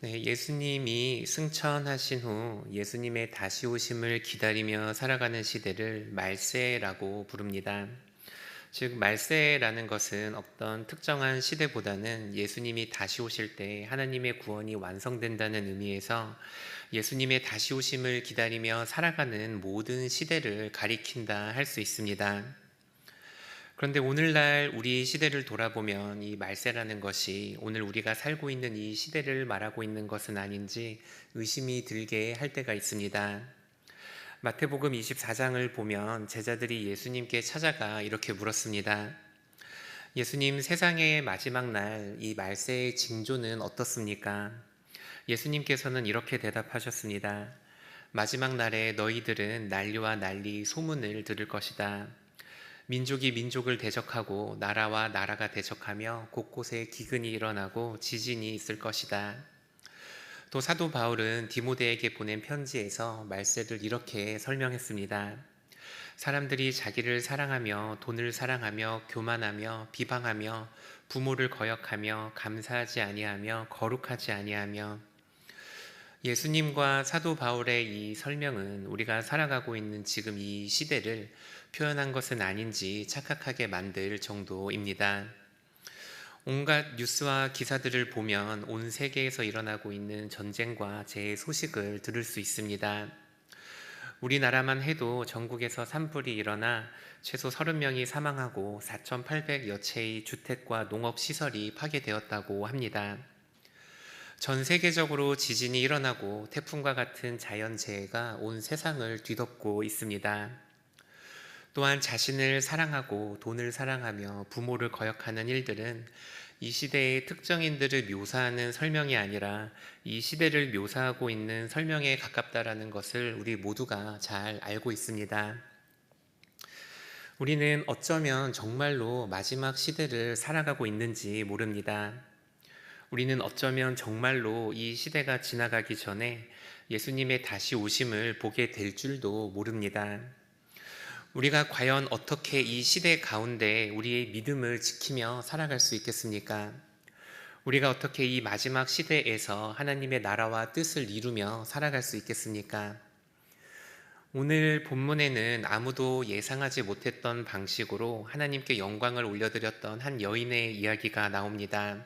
네, 예수님이 승천하신 후 예수님의 다시 오심을 기다리며 살아가는 시대를 말세라고 부릅니다. 즉, 말세라는 것은 어떤 특정한 시대보다는 예수님이 다시 오실 때 하나님의 구원이 완성된다는 의미에서 예수님의 다시 오심을 기다리며 살아가는 모든 시대를 가리킨다 할 수 있습니다. 그런데 오늘날 우리 시대를 돌아보면 이 말세라는 것이 오늘 우리가 살고 있는 이 시대를 말하고 있는 것은 아닌지 의심이 들게 할 때가 있습니다. 마태복음 24장을 보면 제자들이 예수님께 찾아가 이렇게 물었습니다. 예수님, 세상의 마지막 날 이 말세의 징조는 어떻습니까? 예수님께서는 이렇게 대답하셨습니다. 마지막 날에 너희들은 난리와 난리 소문을 들을 것이다. 민족이 민족을 대적하고 나라와 나라가 대적하며 곳곳에 기근이 일어나고 지진이 있을 것이다. 또 사도 바울은 디모데에게 보낸 편지에서 말세를 이렇게 설명했습니다. 사람들이 자기를 사랑하며 돈을 사랑하며 교만하며 비방하며 부모를 거역하며 감사하지 아니하며 거룩하지 아니하며. 예수님과 사도 바울의 이 설명은 우리가 살아가고 있는 지금 이 시대를 표현한 것은 아닌지 착각하게 만들 정도입니다. 온갖 뉴스와 기사들을 보면 온 세계에서 일어나고 있는 전쟁과 재해 소식을 들을 수 있습니다. 우리나라만 해도 전국에서 산불이 일어나 최소 30명이 사망하고 4,800여 채의 주택과 농업시설이 파괴되었다고 합니다. 전 세계적으로 지진이 일어나고 태풍과 같은 자연재해가 온 세상을 뒤덮고 있습니다. 또한 자신을 사랑하고 돈을 사랑하며 부모를 거역하는 일들은 이 시대의 특정인들을 묘사하는 설명이 아니라 이 시대를 묘사하고 있는 설명에 가깝다라는 것을 우리 모두가 잘 알고 있습니다. 우리는 어쩌면 정말로 마지막 시대를 살아가고 있는지 모릅니다. 우리는 어쩌면 정말로 이 시대가 지나가기 전에 예수님의 다시 오심을 보게 될 줄도 모릅니다. 우리가 과연 어떻게 이 시대 가운데 우리의 믿음을 지키며 살아갈 수 있겠습니까? 우리가 어떻게 이 마지막 시대에서 하나님의 나라와 뜻을 이루며 살아갈 수 있겠습니까? 오늘 본문에는 아무도 예상하지 못했던 방식으로 하나님께 영광을 올려드렸던 한 여인의 이야기가 나옵니다.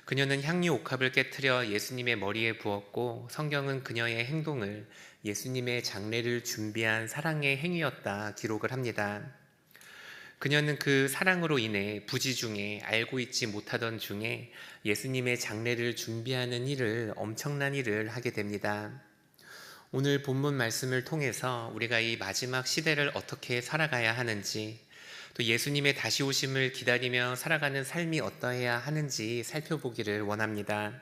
그녀는 향유 옥합을 깨트려 예수님의 머리에 부었고 성경은 그녀의 행동을 예수님의 장례를 준비한 사랑의 행위였다 기록을 합니다. 그녀는 그 사랑으로 인해 부지 중에 알고 있지 못하던 중에 예수님의 장례를 준비하는 일을 엄청난 일을 하게 됩니다. 오늘 본문 말씀을 통해서 우리가 이 마지막 시대를 어떻게 살아가야 하는지 또 예수님의 다시 오심을 기다리며 살아가는 삶이 어떠해야 하는지 살펴보기를 원합니다.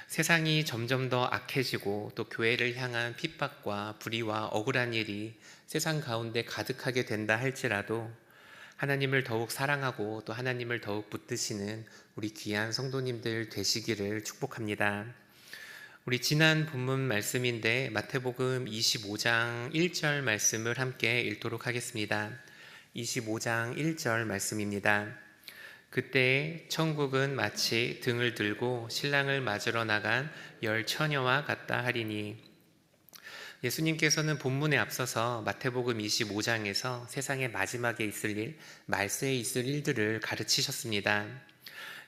세상이 점점 더 악해지고 또 교회를 향한 핍박과 불의와 억울한 일이 세상 가운데 가득하게 된다 할지라도 하나님을 더욱 사랑하고 또 하나님을 더욱 붙드시는 우리 귀한 성도님들 되시기를 축복합니다. 우리 지난 본문 말씀인데 마태복음 25장 1절 말씀을 함께 읽도록 하겠습니다. 25장 1절 말씀입니다. 그때 천국은 마치 등을 들고 신랑을 맞으러 나간 열 처녀와 같다 하리니. 예수님께서는 본문에 앞서서 마태복음 25장에서 세상의 마지막에 있을 일, 말세에 있을 일들을 가르치셨습니다.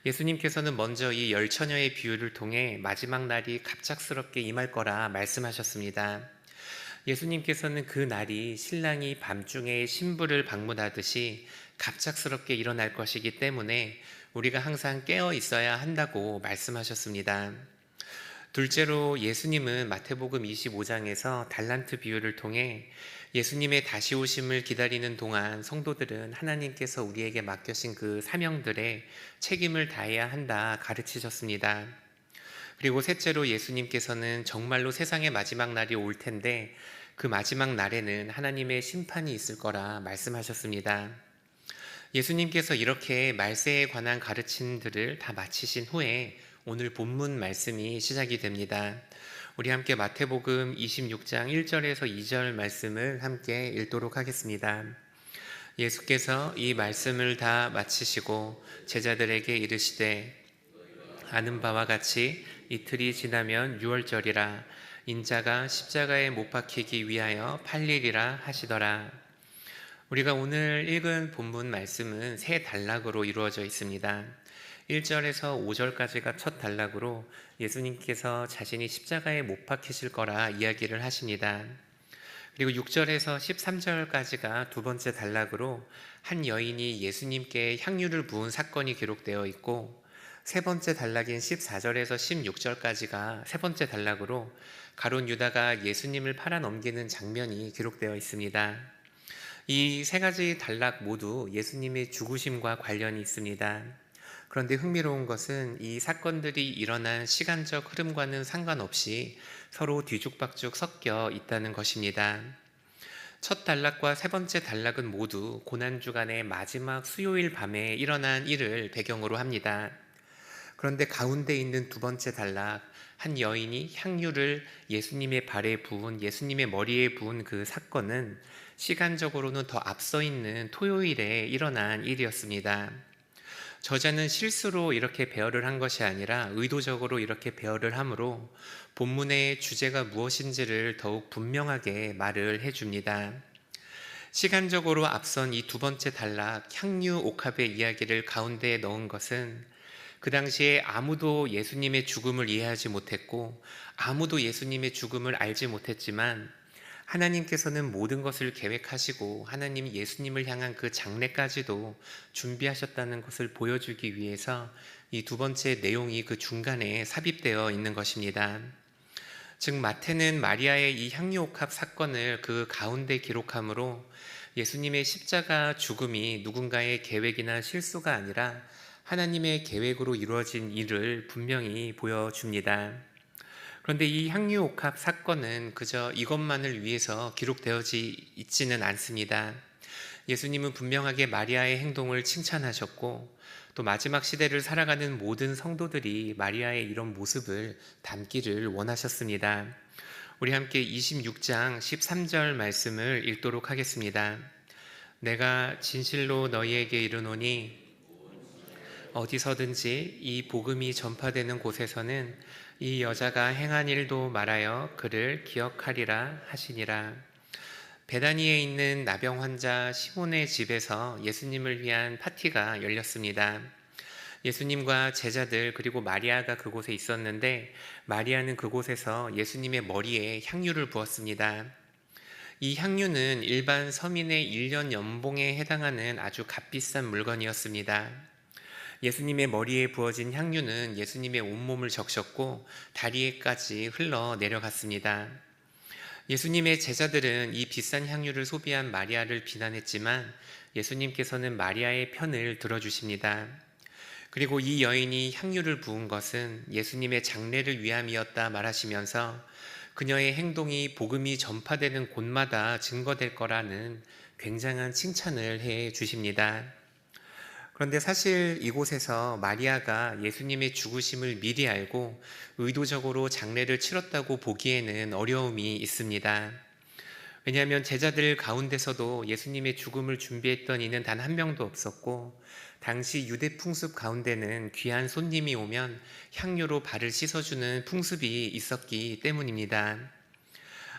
예수님께서는 먼저 이 열 처녀의 비유를 통해 마지막 날이 갑작스럽게 임할 거라 말씀하셨습니다. 예수님께서는 그 날이 신랑이 밤중에 신부를 방문하듯이 갑작스럽게 일어날 것이기 때문에 우리가 항상 깨어 있어야 한다고 말씀하셨습니다. 둘째로 예수님은 마태복음 25장에서 달란트 비유를 통해 예수님의 다시 오심을 기다리는 동안 성도들은 하나님께서 우리에게 맡겨신 그 사명들에 책임을 다해야 한다 가르치셨습니다. 그리고 셋째로 예수님께서는 정말로 세상의 마지막 날이 올 텐데 그 마지막 날에는 하나님의 심판이 있을 거라 말씀하셨습니다. 예수님께서 이렇게 말세에 관한 가르침들을 다 마치신 후에 오늘 본문 말씀이 시작이 됩니다. 우리 함께 마태복음 26장 1절에서 2절 말씀을 함께 읽도록 하겠습니다. 예수께서 이 말씀을 다 마치시고 제자들에게 이르시되 아는 바와 같이 이틀이 지나면 유월절이라 인자가 십자가에 못 박히기 위하여 팔리리라 하시더라. 우리가 오늘 읽은 본문 말씀은 세 단락으로 이루어져 있습니다. 1절에서 5절까지가 첫 단락으로 예수님께서 자신이 십자가에 못 박히실 거라 이야기를 하십니다. 그리고 6절에서 13절까지가 두 번째 단락으로 한 여인이 예수님께 향유를 부은 사건이 기록되어 있고, 세 번째 단락인 14절에서 16절까지가 세 번째 단락으로 가룟 유다가 예수님을 팔아 넘기는 장면이 기록되어 있습니다. 이 세 가지 단락 모두 예수님의 죽으심과 관련이 있습니다. 그런데 흥미로운 것은 이 사건들이 일어난 시간적 흐름과는 상관없이 서로 뒤죽박죽 섞여 있다는 것입니다. 첫 단락과 세 번째 단락은 모두 고난주간의 마지막 수요일 밤에 일어난 일을 배경으로 합니다. 그런데 가운데 있는 두 번째 단락, 한 여인이 향유를 예수님의 발에 부은, 예수님의 머리에 부은 그 사건은 시간적으로는 더 앞서 있는 토요일에 일어난 일이었습니다. 저자는 실수로 이렇게 배열을 한 것이 아니라 의도적으로 이렇게 배열을 함으로 본문의 주제가 무엇인지를 더욱 분명하게 말을 해줍니다. 시간적으로 앞선 이 두 번째 단락, 향유 옥합의 이야기를 가운데에 넣은 것은 그 당시에 아무도 예수님의 죽음을 이해하지 못했고 아무도 예수님의 죽음을 알지 못했지만 하나님께서는 모든 것을 계획하시고 하나님이 예수님을 향한 그 장례까지도 준비하셨다는 것을 보여주기 위해서 이 두 번째 내용이 그 중간에 삽입되어 있는 것입니다. 즉 마태는 마리아의 이 향유옥합 사건을 그 가운데 기록하므로 예수님의 십자가 죽음이 누군가의 계획이나 실수가 아니라 하나님의 계획으로 이루어진 일을 분명히 보여줍니다. 그런데 이 향유옥합 사건은 그저 이것만을 위해서 기록되어지 있지는 않습니다. 예수님은 분명하게 마리아의 행동을 칭찬하셨고 또 마지막 시대를 살아가는 모든 성도들이 마리아의 이런 모습을 담기를 원하셨습니다. 우리 함께 26장 13절 말씀을 읽도록 하겠습니다. 내가 진실로 너희에게 이르노니 어디서든지 이 복음이 전파되는 곳에서는 이 여자가 행한 일도 말하여 그를 기억하리라 하시니라. 베다니에 있는 나병 환자 시몬의 집에서 예수님을 위한 파티가 열렸습니다. 예수님과 제자들 그리고 마리아가 그곳에 있었는데 마리아는 그곳에서 예수님의 머리에 향유를 부었습니다. 이 향유는 일반 서민의 1년 연봉에 해당하는 아주 값비싼 물건이었습니다. 예수님의 머리에 부어진 향유는 예수님의 온몸을 적셨고 다리에까지 흘러 내려갔습니다. 예수님의 제자들은 이 비싼 향유를 소비한 마리아를 비난했지만 예수님께서는 마리아의 편을 들어주십니다. 그리고 이 여인이 향유를 부은 것은 예수님의 장례를 위함이었다 말하시면서 그녀의 행동이 복음이 전파되는 곳마다 증거될 거라는 굉장한 칭찬을 해 주십니다. 그런데 사실 이곳에서 마리아가 예수님의 죽으심을 미리 알고 의도적으로 장례를 치렀다고 보기에는 어려움이 있습니다. 왜냐하면 제자들 가운데서도 예수님의 죽음을 준비했던 이는 단 한 명도 없었고 당시 유대 풍습 가운데는 귀한 손님이 오면 향유로 발을 씻어주는 풍습이 있었기 때문입니다.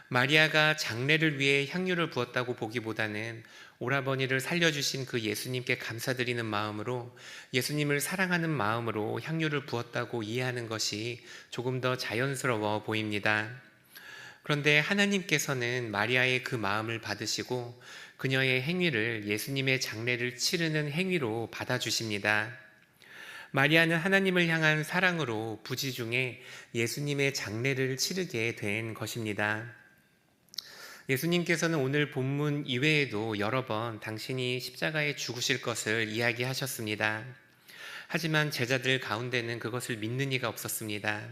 마리아가 장례를 위해 향유를 부었다고 보기보다는 오라버니를 살려주신 그 예수님께 감사드리는 마음으로 예수님을 사랑하는 마음으로 향유를 부었다고 이해하는 것이 조금 더 자연스러워 보입니다. 그런데 하나님께서는 마리아의 그 마음을 받으시고 그녀의 행위를 예수님의 장례를 치르는 행위로 받아주십니다. 마리아는 하나님을 향한 사랑으로 부지 중에 예수님의 장례를 치르게 된 것입니다. 예수님께서는 오늘 본문 이외에도 여러 번 당신이 십자가에 죽으실 것을 이야기하셨습니다. 하지만 제자들 가운데는 그것을 믿는 이가 없었습니다.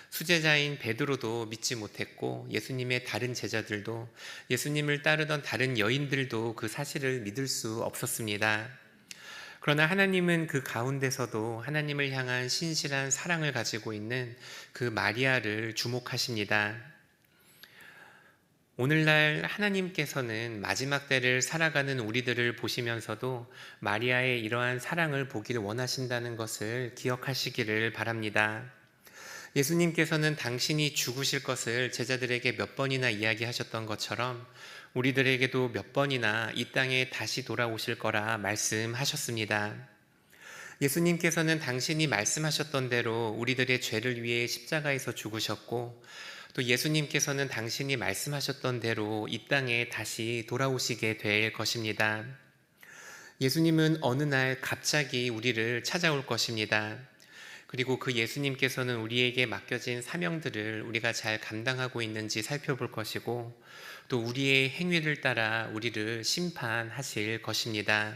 수제자인 베드로도 믿지 못했고 예수님의 다른 제자들도 예수님을 따르던 다른 여인들도 그 사실을 믿을 수 없었습니다. 그러나 하나님은 그 가운데서도 하나님을 향한 신실한 사랑을 가지고 있는 그 마리아를 주목하십니다. 오늘날 하나님께서는 마지막 때를 살아가는 우리들을 보시면서도 마리아의 이러한 사랑을 보기를 원하신다는 것을 기억하시기를 바랍니다. 예수님께서는 당신이 죽으실 것을 제자들에게 몇 번이나 이야기하셨던 것처럼 우리들에게도 몇 번이나 이 땅에 다시 돌아오실 거라 말씀하셨습니다. 예수님께서는 당신이 말씀하셨던 대로 우리들의 죄를 위해 십자가에서 죽으셨고, 또 예수님께서는 당신이 말씀하셨던 대로 이 땅에 다시 돌아오시게 될 것입니다. 예수님은 어느 날 갑자기 우리를 찾아올 것입니다. 그리고 그 예수님께서는 우리에게 맡겨진 사명들을 우리가 잘 감당하고 있는지 살펴볼 것이고, 또 우리의 행위를 따라 우리를 심판하실 것입니다.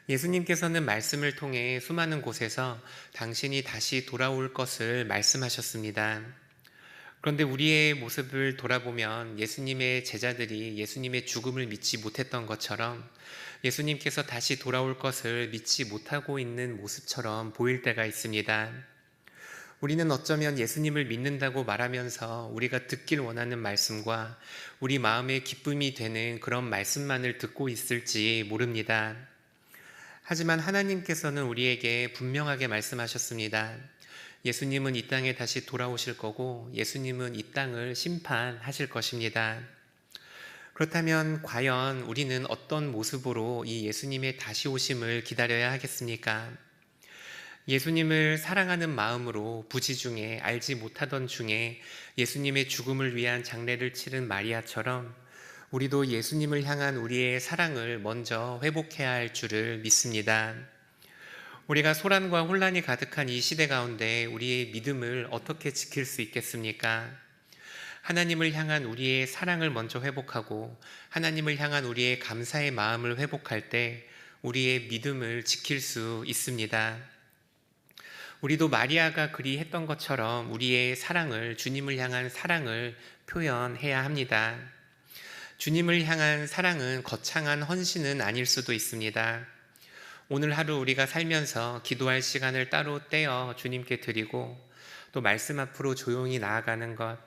예수님께서는 말씀을 통해 수많은 곳에서 당신이 다시 돌아올 것을 말씀하셨습니다. 그런데 우리의 모습을 돌아보면 예수님의 제자들이 예수님의 죽음을 믿지 못했던 것처럼 예수님께서 다시 돌아올 것을 믿지 못하고 있는 모습처럼 보일 때가 있습니다. 우리는 어쩌면 예수님을 믿는다고 말하면서 우리가 듣길 원하는 말씀과 우리 마음의 기쁨이 되는 그런 말씀만을 듣고 있을지 모릅니다. 하지만 하나님께서는 우리에게 분명하게 말씀하셨습니다. 예수님은 이 땅에 다시 돌아오실 거고 예수님은 이 땅을 심판하실 것입니다. 그렇다면 과연 우리는 어떤 모습으로 이 예수님의 다시 오심을 기다려야 하겠습니까? 예수님을 사랑하는 마음으로 부지 중에 알지 못하던 중에 예수님의 죽음을 위한 장례를 치른 마리아처럼 우리도 예수님을 향한 우리의 사랑을 먼저 회복해야 할 줄을 믿습니다. 우리가 소란과 혼란이 가득한 이 시대 가운데 우리의 믿음을 어떻게 지킬 수 있겠습니까? 하나님을 향한 우리의 사랑을 먼저 회복하고 하나님을 향한 우리의 감사의 마음을 회복할 때 우리의 믿음을 지킬 수 있습니다. 우리도 마리아가 그리했던 것처럼 우리의 사랑을, 주님을 향한 사랑을 표현해야 합니다. 주님을 향한 사랑은 거창한 헌신은 아닐 수도 있습니다. 오늘 하루 우리가 살면서 기도할 시간을 따로 떼어 주님께 드리고 또 말씀 앞으로 조용히 나아가는 것,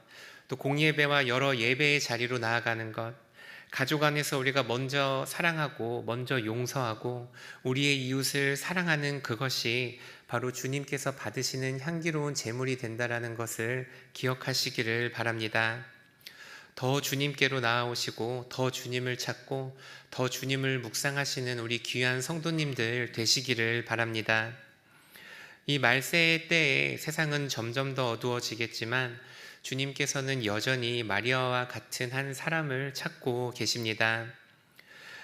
또 공예배와 여러 예배의 자리로 나아가는 것, 가족 안에서 우리가 먼저 사랑하고 먼저 용서하고 우리의 이웃을 사랑하는 그것이 바로 주님께서 받으시는 향기로운 제물이 된다라는 것을 기억하시기를 바랍니다. 더 주님께로 나아오시고 더 주님을 찾고 더 주님을 묵상하시는 우리 귀한 성도님들 되시기를 바랍니다. 이 말세의 때에 세상은 점점 더 어두워지겠지만 주님께서는 여전히 마리아와 같은 한 사람을 찾고 계십니다.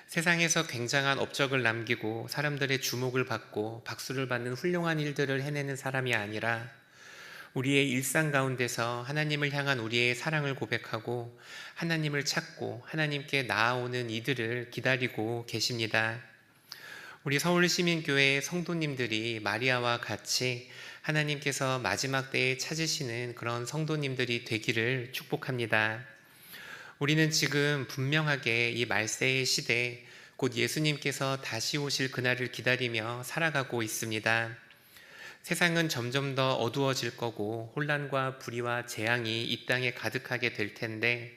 세상에서 굉장한 업적을 남기고 사람들의 주목을 받고 박수를 받는 훌륭한 일들을 해내는 사람이 아니라 우리의 일상 가운데서 하나님을 향한 우리의 사랑을 고백하고 하나님을 찾고 하나님께 나아오는 이들을 기다리고 계십니다. 우리 서울시민교회 성도님들이 마리아와 같이 하나님께서 마지막 때에 찾으시는 그런 성도님들이 되기를 축복합니다. 우리는 지금 분명하게 이 말세의 시대, 곧 예수님께서 다시 오실 그날을 기다리며 살아가고 있습니다. 세상은 점점 더 어두워질 거고 혼란과 불의와 재앙이 이 땅에 가득하게 될 텐데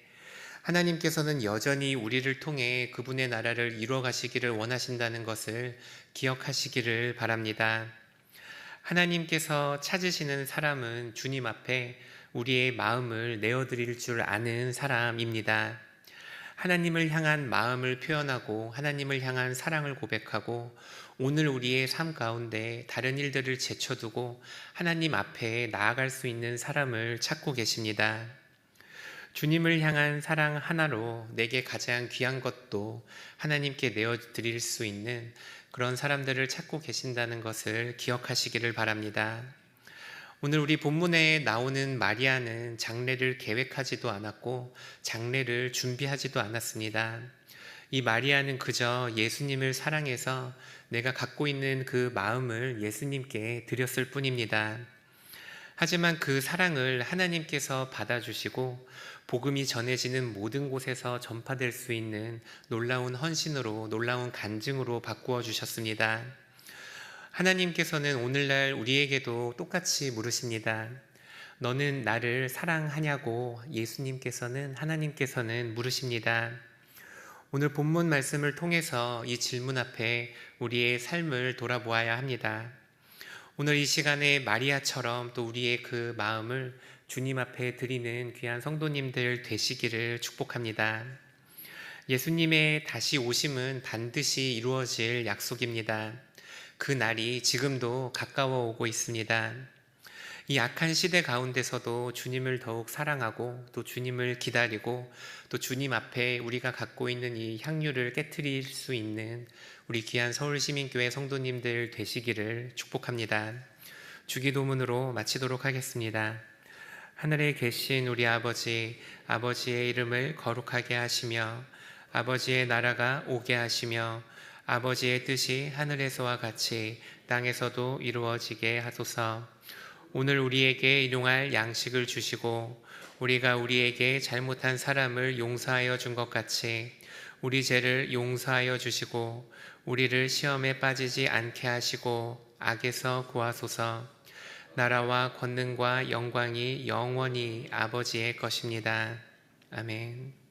하나님께서는 여전히 우리를 통해 그분의 나라를 이루어 가시기를 원하신다는 것을 기억하시기를 바랍니다. 하나님께서 찾으시는 사람은 주님 앞에 우리의 마음을 내어드릴 줄 아는 사람입니다. 하나님을 향한 마음을 표현하고 하나님을 향한 사랑을 고백하고 오늘 우리의 삶 가운데 다른 일들을 제쳐두고 하나님 앞에 나아갈 수 있는 사람을 찾고 계십니다. 주님을 향한 사랑 하나로 내게 가장 귀한 것도 하나님께 내어드릴 수 있는 그런 사람들을 찾고 계신다는 것을 기억하시기를 바랍니다. 오늘 우리 본문에 나오는 마리아는 장례를 계획하지도 않았고 장례를 준비하지도 않았습니다. 이 마리아는 그저 예수님을 사랑해서 내가 갖고 있는 그 마음을 예수님께 드렸을 뿐입니다. 하지만 그 사랑을 하나님께서 받아주시고 복음이 전해지는 모든 곳에서 전파될 수 있는 놀라운 헌신으로, 놀라운 간증으로 바꾸어 주셨습니다. 하나님께서는 오늘날 우리에게도 똑같이 물으십니다. 너는 나를 사랑하냐고 예수님께서는, 하나님께서는 물으십니다. 오늘 본문 말씀을 통해서 이 질문 앞에 우리의 삶을 돌아보아야 합니다. 오늘 이 시간에 마리아처럼 또 우리의 그 마음을 주님 앞에 드리는 귀한 성도님들 되시기를 축복합니다. 예수님의 다시 오심은 반드시 이루어질 약속입니다. 그 날이 지금도 가까워 오고 있습니다. 이 악한 시대 가운데서도 주님을 더욱 사랑하고 또 주님을 기다리고 또 주님 앞에 우리가 갖고 있는 이 향유를 깨트릴 수 있는 우리 귀한 서울시민교회 성도님들 되시기를 축복합니다. 주기도문으로 마치도록 하겠습니다. 하늘에 계신 우리 아버지, 아버지의 이름을 거룩하게 하시며 아버지의 나라가 오게 하시며 아버지의 뜻이 하늘에서와 같이 땅에서도 이루어지게 하소서. 오늘 우리에게 일용할 양식을 주시고 우리가 우리에게 잘못한 사람을 용서하여 준 것 같이 우리 죄를 용서하여 주시고 우리를 시험에 빠지지 않게 하시고 악에서 구하소서. 나라와 권능과 영광이 영원히 아버지의 것입니다. 아멘.